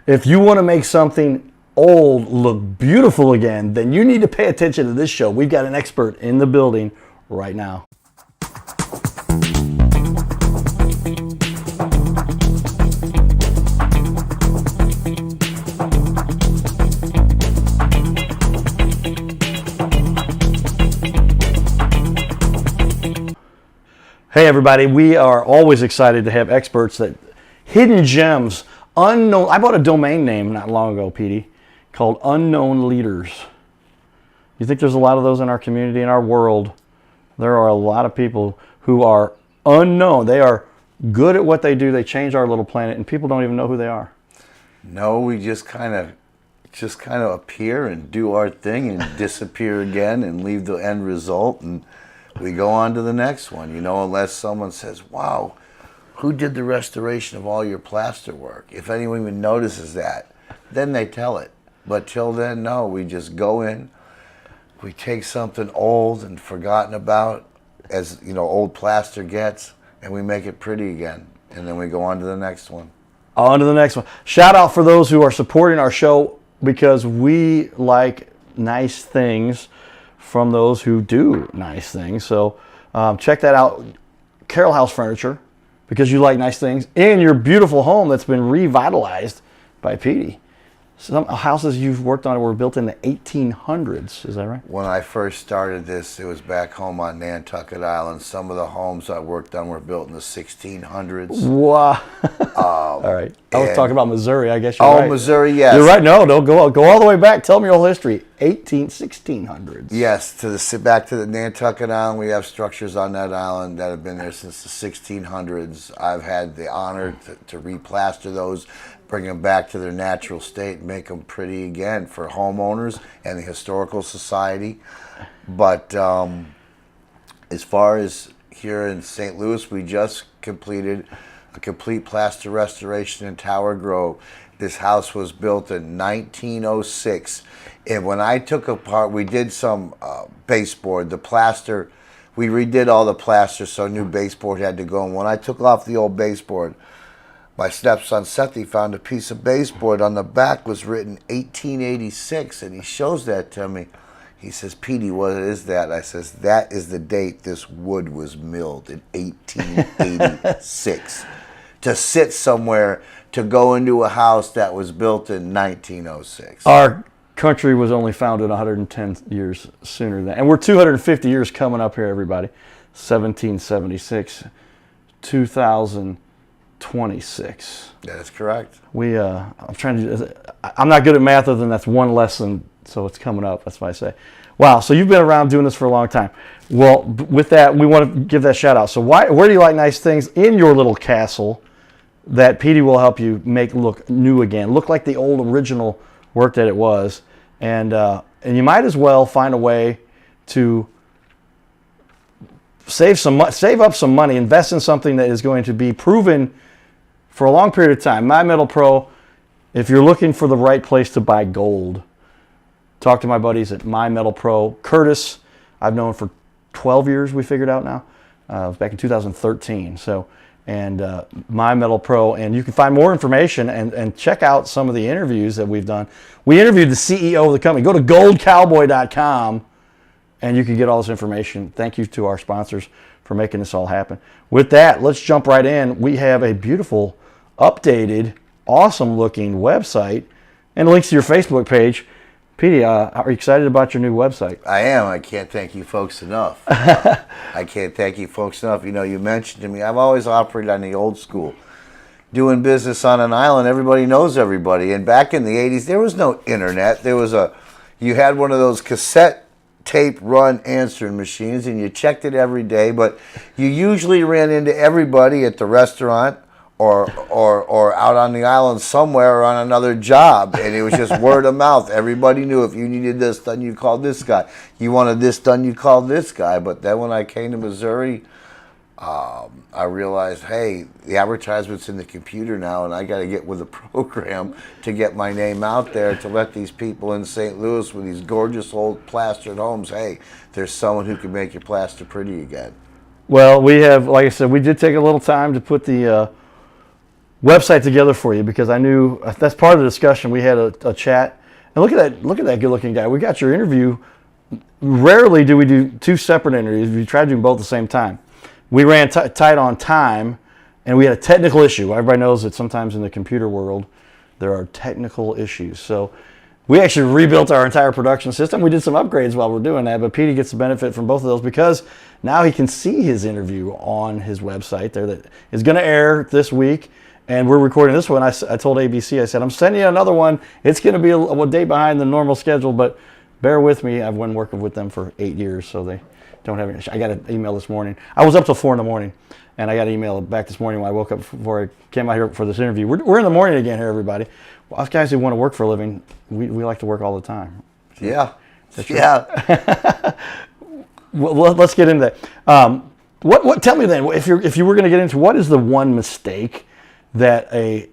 If you want to make something old look beautiful again, then you need to pay attention to this show. We've got an expert in the building right now. Hey everybody, we are always excited to have experts that hidden gems, unknown. I bought a domain name not long ago, Petey, called Unknown Leaders. You think there's a lot of those in our community, in our world? There are a lot of people who are unknown. They are good at what they do. They change our little planet, and people don't even know who they are. No, we just kind of appear and do our thing and disappear again and leave the end result, and we go on to the next one, you know, unless someone says, wow, who did the restoration of all your plaster work? If anyone even notices that, then they tell it. But till then, no, we just go in, we take something old and forgotten about, as you know, old plaster gets, and we make it pretty again. And then we go on to the next one. On to the next one. Shout out for those who are supporting our show, because we like nice things from those who do nice things. So check that out, Carroll House Furniture, because you like nice things in your beautiful home that's been revitalized by Petey. Some houses you've worked on were built in the 1800s, is that right? When I first started this, it was back home on Nantucket Island. Some of the homes I worked on were built in the 1600s. Wow. All right. I was talking about Missouri, I guess you're right. Oh, Missouri, yes. You're right. No, don't go all the way back. Tell me your whole history. 1600s. Yes, back to the Nantucket Island. We have structures on that island that have been there since the 1600s. I've had the honor to replaster those, bring them back to their natural state, and make them pretty again for homeowners and the Historical Society. But as far as here in St. Louis, we just completed a complete plaster restoration in Tower Grove. This house was built in 1906. And when I took apart, we did some baseboard. The plaster, we redid all the plaster, so new baseboard had to go. And when I took off the old baseboard, my stepson Sethi found a piece of baseboard. On the back was written 1886, and he shows that to me. He says, Petey, what is that? I says, that is the date this wood was milled, in 1886. To sit somewhere, to go into a house that was built in 1906. Our country was only founded 110 years sooner than that. And we're 250 years coming up here, everybody. 1776, 2026. That is correct. I'm not good at math other than that's one lesson, so it's coming up. That's what I say. Wow, so you've been around doing this for a long time. Well, with that, we want to give that shout out. So where do you like nice things in your little castle that Petey will help you make look new again, look like the old original work that it was, and you might as well find a way to save up some money, invest in something that is going to be proven for a long period of time. My Metal Pro, if you're looking for the right place to buy gold, talk to my buddies at My Metal Pro. Curtis, I've known for 12 years, we figured out now. It was back in 2013. So, and My Metal Pro, and you can find more information and check out some of the interviews that we've done. We interviewed the CEO of the company. Go to goldcowboy.com and you can get all this information. Thank you to our sponsors for making this all happen. With that, let's jump right in. We have a beautiful, updated, awesome looking website and links to your Facebook page. Petey, are you excited about your new website? I am. I can't thank you folks enough. I can't thank you folks enough. You know, you mentioned to me, I've always operated on the old school. Doing business on an island, everybody knows everybody. And back in the 80s, there was no internet. You had one of those cassette tape run answering machines, and you checked it every day, but you usually ran into everybody at the restaurant or out on the island somewhere or on another job, and it was just word of mouth. Everybody knew if you needed this done, you called this guy. You wanted this done, you called this guy. But then when I came to Missouri, I realized, hey, the advertisement's in the computer now, and I got to get with the program to get my name out there to let these people in St. Louis with these gorgeous old plastered homes, hey, there's someone who can make your plaster pretty again. Well, we have, like I said, we did take a little time to put the website together for you because I knew that's part of the discussion. We had a chat, and look at that good-looking guy. We got your interview. Rarely do we do two separate interviews. We try to do them both at the same time. We ran tight on time, and we had a technical issue. Everybody knows that sometimes in the computer world there are technical issues. So we actually rebuilt our entire production system. We did some upgrades while we're doing that, but Petey gets the benefit from both of those because now he can see his interview on his website there that is going to air this week. And we're recording this one. I told ABC, I said, I'm sending you another one. It's going to be a day behind the normal schedule, but bear with me. I've been working with them for 8 years, so they don't have any. I got an email this morning. I was up till 4 in the morning, and I got an email back this morning when I woke up before I came out here for this interview. We're in the morning again here, everybody. Well, us guys who want to work for a living, we like to work all the time. Yeah. Yeah. Well, let's get into that. What? Tell me then, if you were going to get into what is the one mistake that a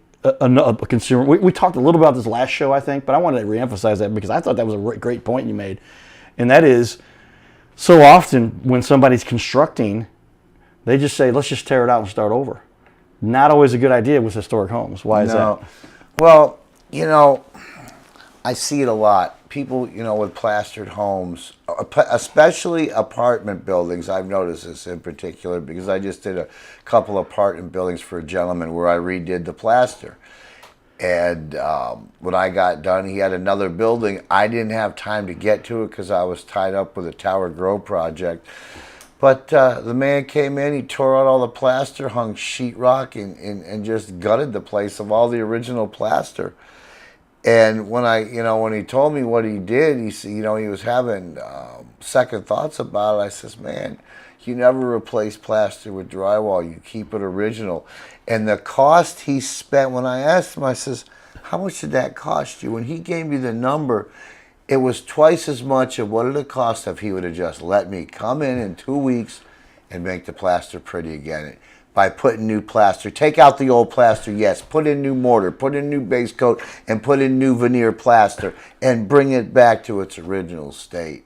consumer, we talked a little about this last show, I think, but I wanted to reemphasize that because I thought that was a great point you made. And that is, so often when somebody's constructing, they just say, let's just tear it out and start over. Not always a good idea with historic homes. Why is that? Well, I see it a lot. People, with plastered homes, especially apartment buildings. I've noticed this in particular because I just did a couple apartment buildings for a gentleman where I redid the plaster. And when I got done, he had another building. I didn't have time to get to it because I was tied up with a Tower Grow project. But the man came in, he tore out all the plaster, hung sheetrock, and just gutted the place of all the original plaster. And when he told me what he did, he said, he was having second thoughts about it. I says, man, you never replace plaster with drywall. You keep it original. And the cost he spent, when I asked him, I says, how much did that cost you? When he gave me the number, it was twice as much of what it would cost if he would have just let me come in 2 weeks and make the plaster pretty again. By putting new plaster. Take out the old plaster, yes. Put in new mortar, put in new base coat, and put in new veneer plaster, and bring it back to its original state.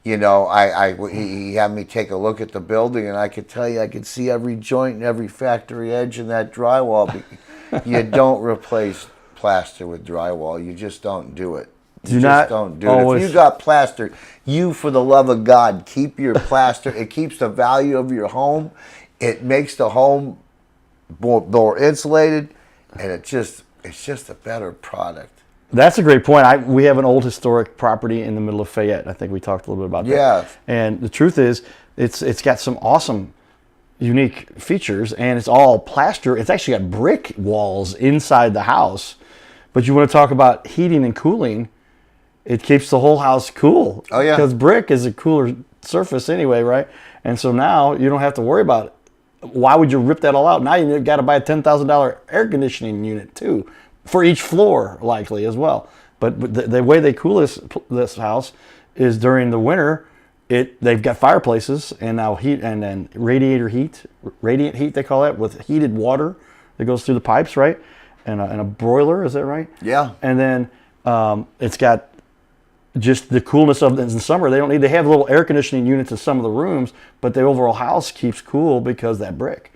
He had me take a look at the building, and I could tell you, I could see every joint and every factory edge in that drywall. You don't replace plaster with drywall. You just don't do it. Don't do it. If you got plaster, you, for the love of God, keep your plaster. It keeps the value of your home. It makes the home more insulated, and it's just a better product. That's a great point. We have an old historic property in the middle of Fayette. I think we talked a little bit about that. Yeah. And the truth is, it's got some awesome, unique features, and it's all plaster. It's actually got brick walls inside the house. But you want to talk about heating and cooling, it keeps the whole house cool. Oh, yeah. Because brick is a cooler surface anyway, right? And so now you don't have to worry about it. Why would you rip that all out? Now you've got to buy a $10,000 air conditioning unit too, for each floor likely as well. But the way they cool this house is during the winter. They've got fireplaces and now heat and then radiant heat they call it, with heated water that goes through the pipes, right? And a broiler, is that right? Yeah. And then it's got just the coolness of it in the summer. They have little air conditioning units in some of the rooms, but the overall house keeps cool because of that brick.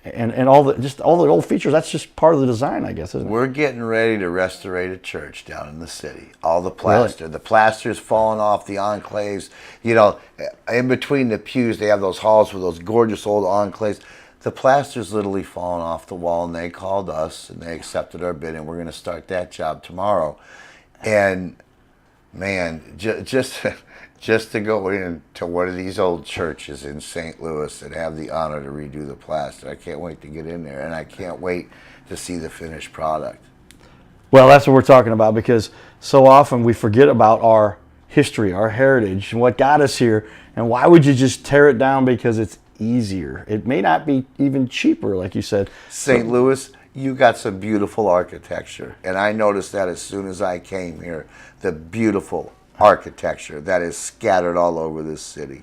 And all the old features, that's just part of the design, I guess, isn't it? We're getting ready to restore a church down in the city. All the plaster. Really? The plaster's falling off the enclaves. In between the pews, they have those halls with those gorgeous old enclaves. The plaster's literally falling off the wall, and they called us, and they accepted our bid, and we're going to start that job tomorrow. And man, just to go into one of these old churches in St. Louis and have the honor to redo the plaster, I can't wait to get in there, and I can't wait to see the finished product. Well, that's what we're talking about, because so often we forget about our history, our heritage, and what got us here, and why would you just tear it down because it's easier? It may not be even cheaper, like you said. St. Louis, you got some beautiful architecture, and I noticed that as soon as I came here, the beautiful architecture that is scattered all over this city,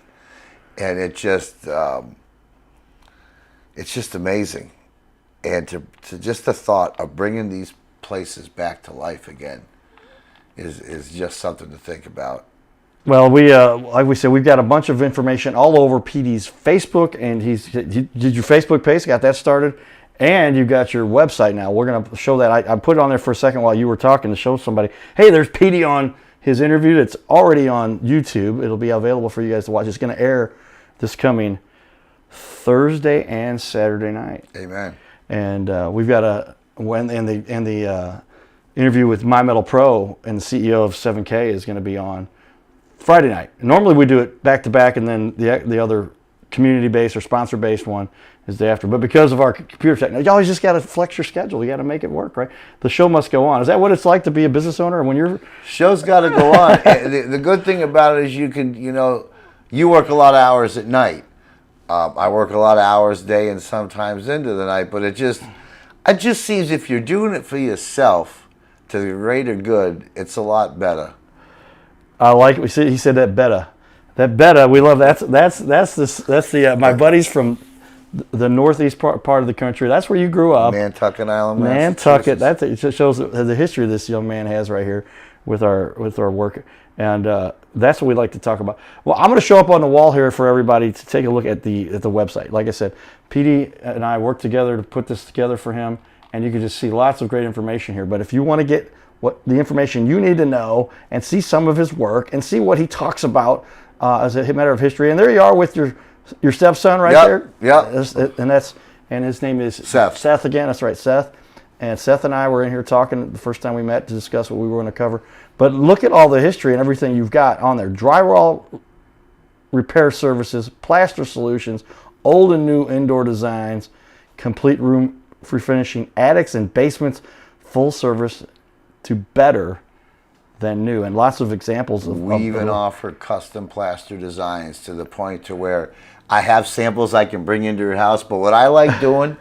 and it's just amazing. And to just the thought of bringing these places back to life again is just something to think about. Well, we like we said, we've got a bunch of information all over Petey's Facebook, and he did your Facebook page, got that started, and you've got your website now. We're going to show that. I put it on there for a second while you were talking to show somebody, hey, there's Petey on his interview. It's already on YouTube. It'll be available for you guys to watch. It's going to air this coming Thursday and Saturday night. Amen. And we've got the interview with My Metal Pro and the CEO of 7K is going to be on Friday night. Normally we do it back to back, and then the other community-based or sponsor-based one is the after. But because of our computer technology, you always just got to flex your schedule. You got to make it work, right? The show must go on. Is that what it's like to be a business owner when you're... Show's got to go on. The good thing about it is you can, you work a lot of hours at night. I work a lot of hours a day and sometimes into the night, but it just seems if you're doing it for yourself to the greater good, it's a lot better. I like it. He said that beta. That beta, we love that. That's the my buddies from the northeast part of the country. That's where you grew up. Nantucket Island, Nantucket. It shows the history this young man has right here with our work, and that's what we like to talk about. Well, I'm going to show up on the wall here for everybody to take a look at the website. Like I said, Petey and I worked together to put this together for him, and you can just see lots of great information here. But if you want to get what the information you need to know and see some of his work and see what he talks about as a matter of history, and there you are with your stepson right there. Yep. And his name is Seth. Seth again. That's right, Seth. And Seth and I were in here talking the first time we met to discuss what we were going to cover. But look at all the history and everything you've got on there. Drywall repair services, plaster solutions, old and new indoor designs, complete room refinishing, attics and basements, full service to better than new, and lots of examples of... We even offer custom plaster designs to the point to where I have samples I can bring into your house, but what I like doing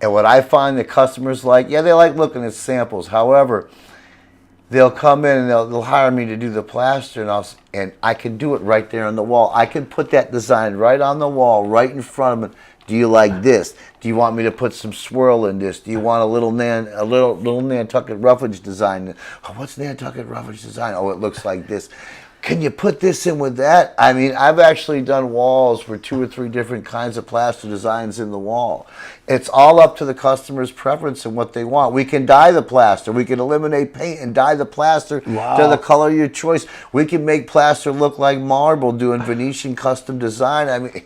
and what I find the customers like, they like looking at samples. However, they'll come in and they'll hire me to do the plaster, and I can do it right there on the wall. I can put that design right on the wall, right in front of them. Do you like this? Do you want me to put some swirl in this? Do you want a little Nantucket roughage design? Oh, what's Nantucket roughage design? Oh, it looks like this. Can you put this in with that? I mean, I've actually done walls for 2 or 3 different kinds of plaster designs in the wall. It's all up to the customer's preference and what they want. We can dye the plaster. We can eliminate paint and dye the plaster to the color of your choice. We can make plaster look like marble doing Venetian custom design. I mean...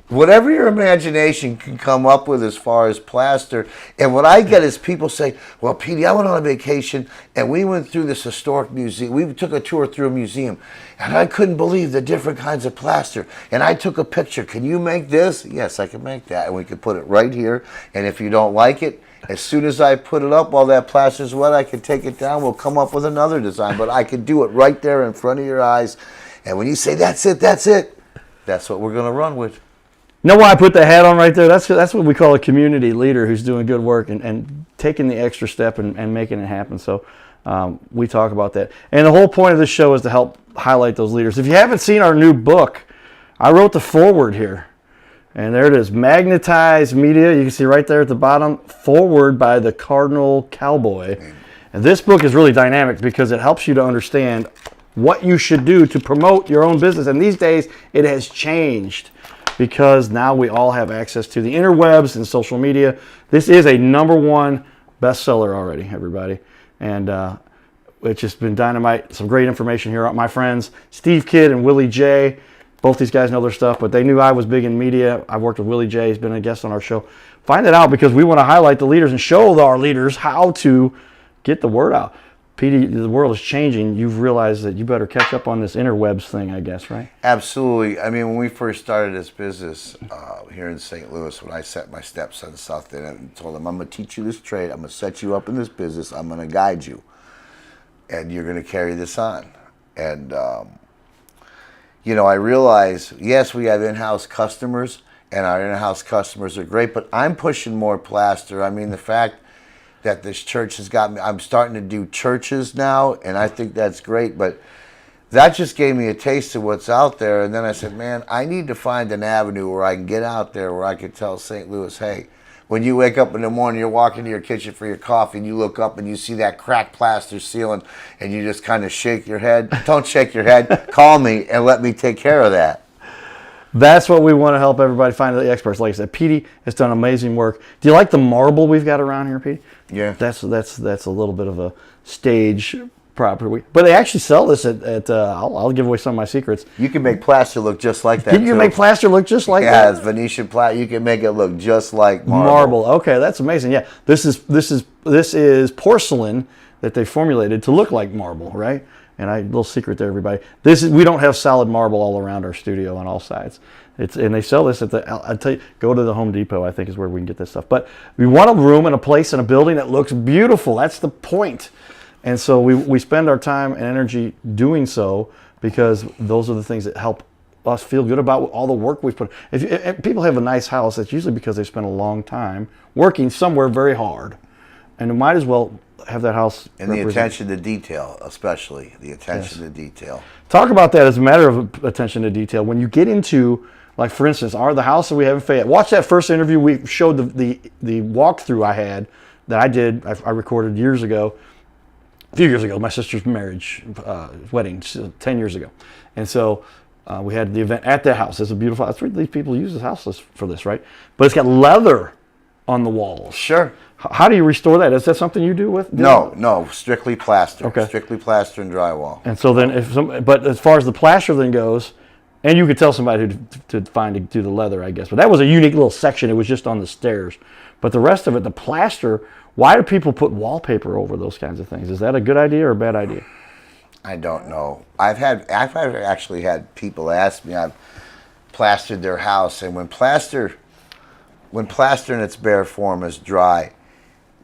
whatever your imagination can come up with as far as plaster. And what I get is people say, well, Petey, I went on a vacation and we went through this historic museum. We took a tour through a museum and I couldn't believe the different kinds of plaster. And I took a picture. Can you make this? Yes, I can make that. And we can put it right here. And if you don't like it, as soon as I put it up while that plaster's wet, I can take it down. We'll come up with another design. But I can do it right there in front of your eyes. And when you say, that's it, that's what we're going to run with. You know why I put the hat on right there? That's what we call a community leader who's doing good work and taking the extra step and making it happen. So we talk about that. And the whole point of this show is to help highlight those leaders. If you haven't seen our new book, I wrote the foreword here. And there it is, Magnetized Media. You can see right there at the bottom, foreword by the Cardinal Cowboy. And this book is really dynamic because it helps you to understand what you should do to promote your own business. And these days, it has changed, because now we all have access to the interwebs and social media. This is a #1 bestseller already, everybody. And it's just been dynamite. Some great information here. My friends, Steve Kidd and Willie J, both these guys know their stuff, but they knew I was big in media. I've worked with Willie J. He's been a guest on our show. Find it out because we want to highlight the leaders and show our leaders how to get the word out. Petey, the world is changing. You've realized that you better catch up on this interwebs thing, I guess, right? Absolutely. I mean, when we first started this business here in St. Louis, when I set my stepson's up there and told him, I'm going to teach you this trade, I'm going to set you up in this business, I'm going to guide you, and you're going to carry this on. And, I realize, yes, we have in-house customers, and our in-house customers are great, but I'm pushing more plaster. I mean, the fact that this church has got me, I'm starting to do churches now, and I think that's great, but that just gave me a taste of what's out there. And then I said, man, I need to find an avenue where I can get out there, where I can tell St. Louis, hey, When you wake up in the morning, you're walking to your kitchen for your coffee, and you look up and you see that cracked plaster ceiling, and you just kind of shake your head. Don't shake your head. Call me and let me take care of that. That's what we want to help everybody find the experts. Like I said, Petey has done amazing work. Do you like the marble we've got around here, Petey? Yeah. That's a little bit of a stage property. But they actually sell this at I'll give away some of my secrets. You can make plaster look just like that. Can you make plaster look just like that? Yeah, it's Venetian plaster. You can make it look just like marble. Okay, that's amazing. Yeah, this is porcelain that they formulated to look like marble, right? And a little secret to everybody: we don't have solid marble all around our studio on all sides. And they sell this at I tell you, go to the Home Depot. I think is where we can get this stuff. But we want a room and a place and a building that looks beautiful. That's the point. And so we spend our time and energy doing so because those are the things that help us feel good about all the work we've put. If people have a nice house, it's usually because they spent a long time working somewhere very hard, and you might as well have that house. And the attention to detail, especially the attention to detail. Talk about that as a matter of attention to detail. When you get into, like for instance, the house that we have in Fayette. Watch that first interview. We showed the walkthrough I had that I did. I recorded years ago. A few years ago, my sister's marriage, wedding, 10 years ago. And so we had the event at that house. It's a beautiful house. These people use this house for this, right? But it's got leather on the walls. Sure. How do you restore that? Is that something you do with? No, strictly plaster. Okay. Strictly plaster and drywall. And so then, but as far as the plaster then goes, and you could tell somebody who to do the leather, I guess. But that was a unique little section. It was just on the stairs. But the rest of it, the plaster. Why do people put wallpaper over those kinds of things? Is that a good idea or a bad idea? I don't know. I've actually had people ask me. I've plastered their house, and when plaster in its bare form is dry,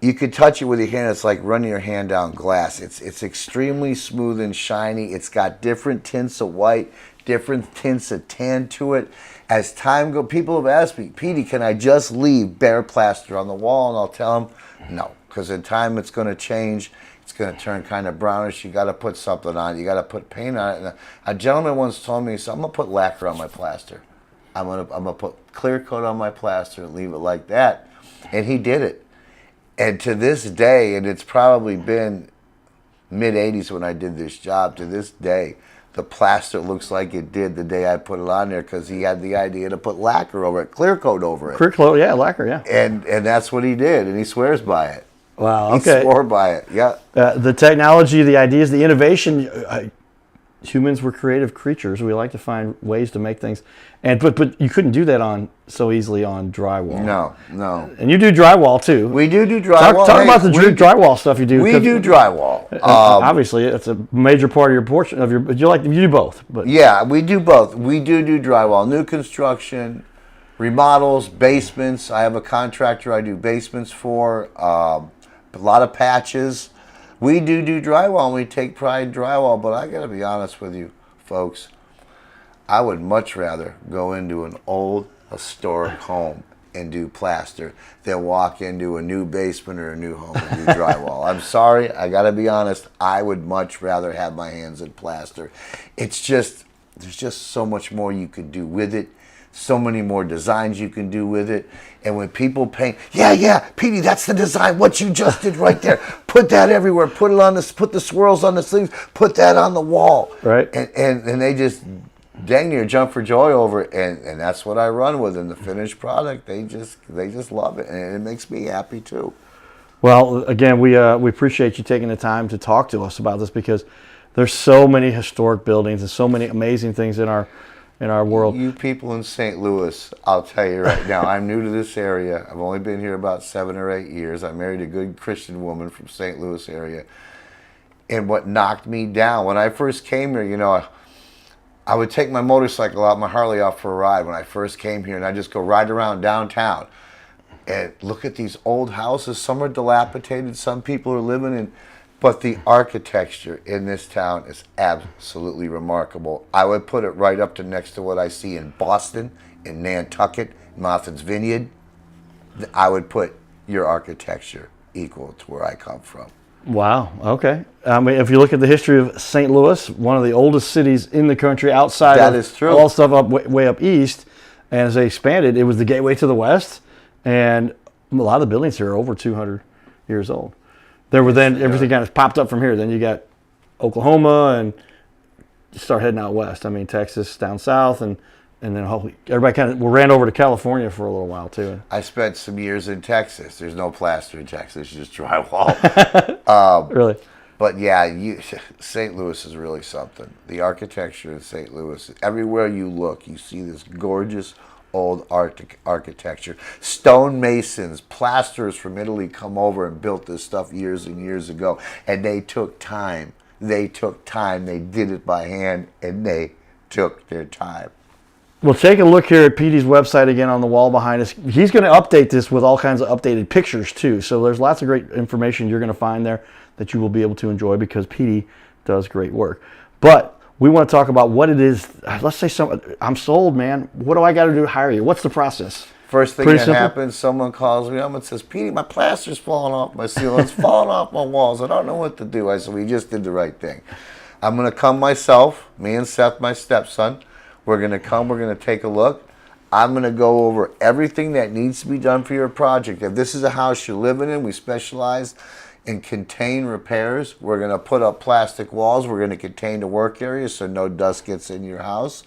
you could touch it with your hand. It's like running your hand down glass. It's extremely smooth and shiny. It's got different tints of white, different tints of tan to it. As time goes, people have asked me, Petey, can I just leave bare plaster on the wall? And I'll tell them, no, because in time it's going to change. It's going to turn kind of brownish. You got to put something on it. You got to put paint on it. And a gentleman once told me, he said, I'm going to put lacquer on my plaster. I'm gonna put clear coat on my plaster and leave it like that. And he did it. And to this day, and it's probably been mid-'80s when I did this job, to this day, the plaster looks like it did the day I put it on there because he had the idea to put lacquer over it, clear coat over it. Clear coat, yeah, lacquer, yeah. And that's what he did, and he swears by it. Wow, okay. He swore by it, yeah. The technology, the ideas, the innovation, humans were creative creatures. We like to find ways to make things. But you couldn't do that so easily on drywall. No. And you do drywall too. We do drywall. Talk about the drywall stuff you do. We do drywall. Obviously, it's a major part of your portion of your. But you do both. But yeah, we do both. We do drywall, new construction, remodels, basements. I have a contractor I do basements for. A lot of patches. We do drywall, and we take pride in drywall. But I got to be honest with you, folks. I would much rather go into an old historic home and do plaster than walk into a new basement or a new home and do drywall. I'm sorry, I got to be honest. I would much rather have my hands in plaster. It's just, there's just so much more you could do with it. So many more designs you can do with it. And when people paint, yeah, Petey, that's the design. What you just did right there. Put that everywhere. Put it on this. Put the swirls on the sleeves. Put that on the wall. Right. And they just dang near jump for joy over it. And that's what I run with. In the finished product, they just love it, and it makes me happy too. Well, again, we appreciate you taking the time to talk to us about this because there's so many historic buildings and so many amazing things in our world. You people in St. Louis, I'll tell you right now, I'm new to this area. I've only been here about 7 or 8 years. I married a good Christian woman from St. Louis area. And what knocked me down, when I first came here, I would take my motorcycle out, my Harley out for a ride when I first came here, and I'd just go ride around downtown and look at these old houses. Some are dilapidated, some people are living in. But the architecture in this town is absolutely remarkable. I would put it right up to next to what I see in Boston, in Nantucket, Martha's Vineyard. I would put your architecture equal to where I come from. Wow, okay. I mean, if you look at the history of St. Louis, one of the oldest cities in the country outside that is true. All stuff up way up east, and as they expanded, it was the gateway to the west, and A lot of the buildings here are over 200 years old. There were then everything kind of popped up from here. Then you got Oklahoma, and you start heading out west. I mean, Texas down south, and then everybody kind of ran over to California for a little while too. I spent some years in Texas. There's no plaster in Texas, just drywall. Really? But yeah, St. Louis is really something. The architecture in St. Louis, everywhere you look, you see this gorgeous old architecture. Stone masons, plasterers from Italy come over and built this stuff years and years ago. And they took time. They took time. They did it by hand, and they took their time. Well, take a look here at Petey's website again on the wall behind us. He's going to update this with all kinds of updated pictures too. So there's lots of great information you're going to find there that you will be able to enjoy because Petey does great work. But we want to talk about what it is. Let's say I'm sold, man. What do I got to do to hire you? What's the process? First thing that happens, someone calls me up and says, Petey, my plaster's falling off my ceiling's falling off my walls. I don't know what to do. I said, we just did the right thing. I'm going to come myself, me and Seth, my stepson. We're going to come, we're going to take a look. I'm going to go over everything that needs to be done for your project. If this is a house you're living in, we specialize in contained repairs. We're going to put up plastic walls. We're going to contain the work area so no dust gets in your house.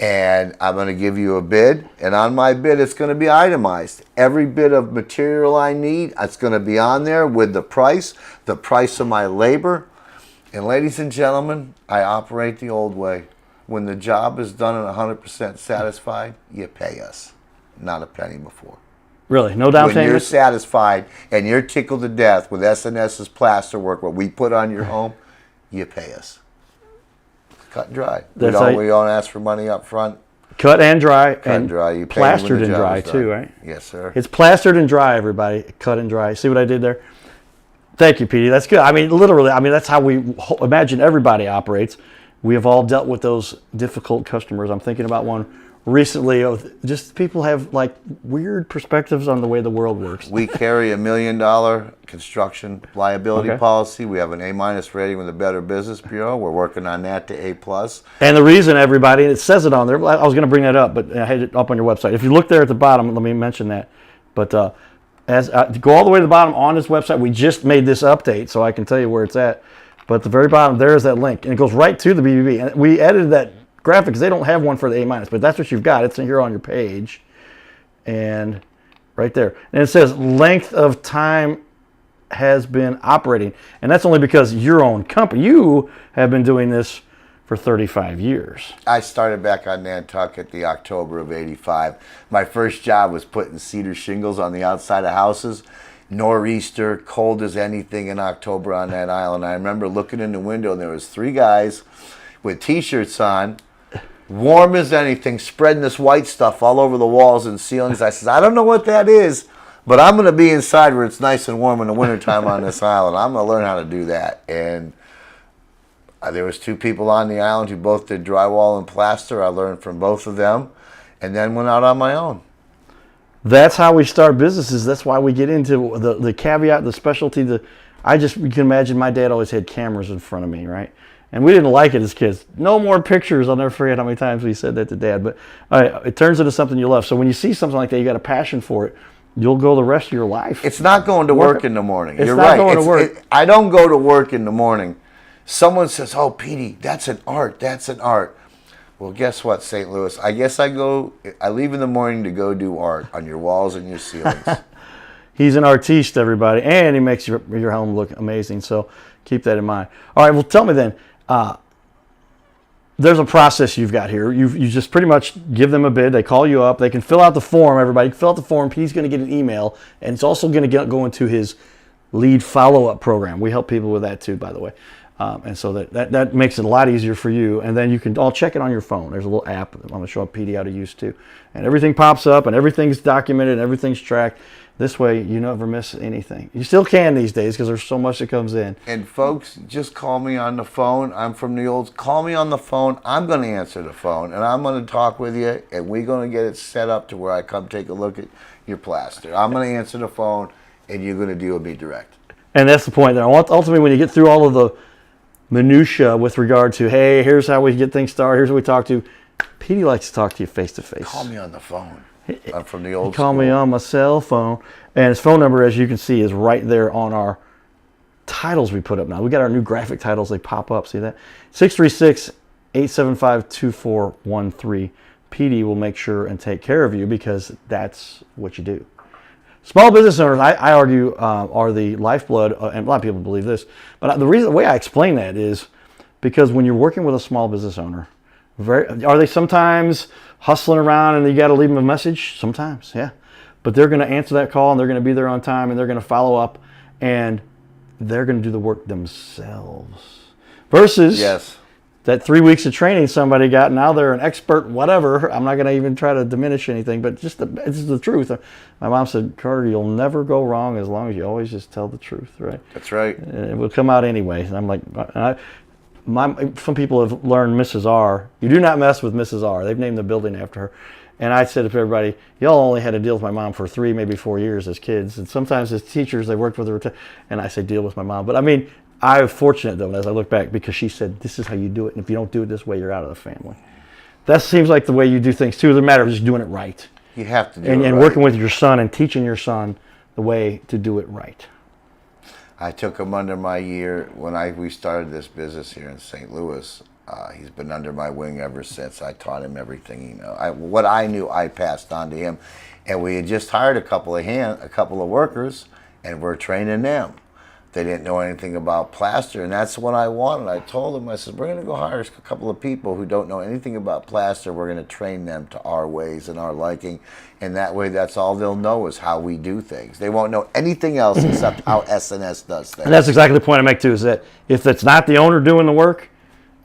And I'm going to give you a bid. And on my bid, it's going to be itemized. Every bit of material I need, it's going to be on there with the price of my labor. And ladies and gentlemen, I operate the old way. When the job is done and 100% satisfied, you pay us. Not a penny before. Really? No down payment? When you're satisfied and you're tickled to death with S&S's plaster work, what we put on your home, you pay us. Cut and dry. We don't ask for money up front. Cut and dry. Cut and dry. You pay plastered when the and dry job is done. too, right? Yes, sir. It's plastered and dry, everybody. Cut and dry. See what I did there? Thank you, Petey. That's good. I mean, literally, that's how we imagine everybody operates. We have all dealt with those difficult customers. I'm thinking about one recently. Just people have like weird perspectives on the way the world works. We carry $1 million construction liability policy. We have an A- rating with the Better Business Bureau. We're working on that to A+. And the reason, everybody, it says it on there. I was going to bring that up, but I had it up on your website. If you look there at the bottom, let me mention that. But go all the way to the bottom on this website. We just made this update, so I can tell you where it's at. But at the very bottom, there is that link, and it goes right to the BBB. And we edited that graphic because they don't have one for the A-, but that's what you've got. It's in here on your page, and right there. And it says length of time has been operating, and that's only because your own company. You have been doing this for 35 years. I started back on Nantucket the October of '85. My first job was putting cedar shingles on the outside of houses. Nor'easter, cold as anything in October on that island. I remember looking in the window and there was 3 guys with t-shirts on, warm as anything, spreading this white stuff all over the walls and ceilings. I said, I don't know what that is, but I'm going to be inside where it's nice and warm in the wintertime on this island. I'm going to learn how to do that. And there was 2 people on the island who both did drywall and plaster. I learned from both of them and then went out on my own. That's how we start businesses. That's why we get into the caveat, the specialty. You can imagine my dad always had cameras in front of me, right? And we didn't like it as kids. No more pictures. I'll never forget how many times we said that to Dad. But it turns into something you love. So when you see something like that, you got a passion for it. You'll go the rest of your life. It's not going to work in the morning. You're right. Going to work. I don't go to work in the morning. Someone says, "Oh, Petey, that's an art. That's an art." Well, guess what, St. Louis? I guess I leave in the morning to go do art on your walls and your ceilings. He's an artiste, everybody, and he makes your home look amazing. So keep that in mind. All right, well, tell me then. There's a process you've got here. You just pretty much give them a bid. They call you up. They can fill out the form. Everybody fill out the form. He's going to get an email, and it's also going to go into his lead follow-up program. We help people with that too, by the way. And so that makes it a lot easier for you. And then you can all check it on your phone. There's a little app I'm going to show Petey how to use too. And everything pops up and everything's documented and everything's tracked. This way you never miss anything. You still can these days because there's so much that comes in. And folks, just call me on the phone. I'm from the old. Call me on the phone. I'm going to answer the phone and I'm going to talk with you and we're going to get it set up to where I come take a look at your plaster. I'm going to answer the phone and you're going to deal with me direct. And that's the point there. Ultimately, when you get through all of the minutia with regard to, hey, here's how we get things started, here's what we talk to, Petey likes to talk to you face to face. Call me on the phone. from the old Call school. me on my cell phone. And his phone number, as you can see, is right there on our titles we put up now. We got our new graphic titles. They pop up. See that? 636-875-2413. Petey will make sure and take care of you because that's what you do. Small business owners, I argue, are the lifeblood, and a lot of people believe this, but the way I explain that is because when you're working with a small business owner, are they sometimes hustling around and you got to leave them a message? Sometimes, yeah. But they're going to answer that call and they're going to be there on time and they're going to follow up and they're going to do the work themselves. Versus that 3 weeks of training somebody got, now they're an expert, whatever. I'm not going to even try to diminish anything, but it's the truth. My mom said, Carter, you'll never go wrong as long as you always just tell the truth, right? That's right. And it will come out anyway. And I'm like, some people have learned Mrs. R. You do not mess with Mrs. R. They've named the building after her. And I said to everybody, y'all only had to deal with my mom for 3, maybe 4 years as kids. And sometimes as teachers, they worked with her. And I say, deal with my mom. But I mean, I'm fortunate, though, as I look back, because she said, this is how you do it. And if you don't do it this way, you're out of the family. That seems like the way you do things, too. It doesn't matter of just doing it right. You have to do it and right. working with your son and teaching your son the way to do it right. I took him under my year when we started this business here in St. Louis. He's been under my wing ever since. I taught him everything, what I knew, I passed on to him. And we had just hired a couple of workers, and we're training them. They didn't know anything about plaster, and that's what I wanted. I told them, I said, we're going to go hire a couple of people who don't know anything about plaster. We're going to train them to our ways and our liking, and that way that's all they'll know is how we do things. They won't know anything else except how S&S does things. And that's exactly the point I make, too, is that if it's not the owner doing the work,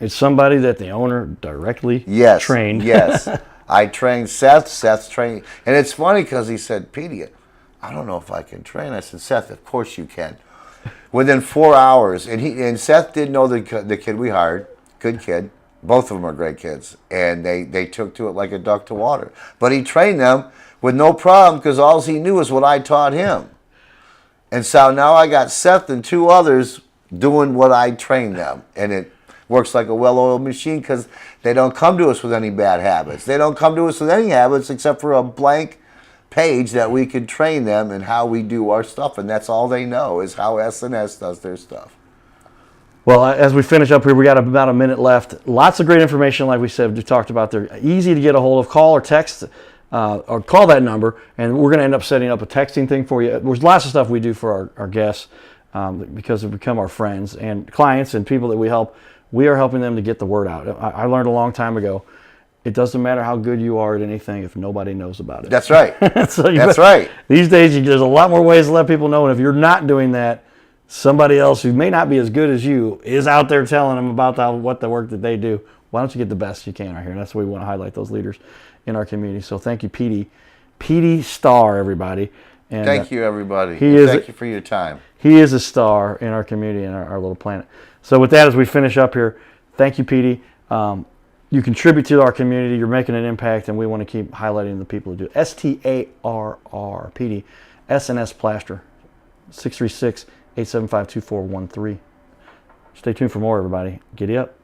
it's somebody that the owner directly trained. Yes. I trained Seth. Seth's training. And it's funny because he said, Petey, I don't know if I can train. I said, Seth, of course you can. Within 4 hours, and Seth didn't know the kid we hired, good kid. Both of them are great kids. And they took to it like a duck to water. But he trained them with no problem because all he knew was what I taught him. And so now I got Seth and 2 others doing what I trained them. And it works like a well-oiled machine because they don't come to us with any bad habits. They don't come to us with any habits except for a blank page that we could train them in how we do our stuff. And that's all they know is how S&S does their stuff. Well, as we finish up here, we got about a minute left. Lots of great information, like we said, we talked about. They're easy to get a hold of. Call or text or call that number, and we're going to end up setting up a texting thing for you. There's lots of stuff we do for our guests because they've become our friends and clients and people that we help. We are helping them to get the word out. I learned a long time ago, it doesn't matter how good you are at anything if nobody knows about it. That's right. That's right. These days, there's a lot more ways to let people know. And if you're not doing that, somebody else who may not be as good as you is out there telling them about what the work that they do. Why don't you get the best you can out here? And that's why we want to highlight those leaders in our community. So thank you, Petey. Petey Starr, everybody. And thank you, everybody. Thank you for your time. He is a star in our community and our little planet. So with that, as we finish up here, thank you, Petey. You contribute to our community. You're making an impact, and we want to keep highlighting the people who do it. STARR, Petey, S&S Plaster, 636-875-2413. Stay tuned for more, everybody. Giddy up.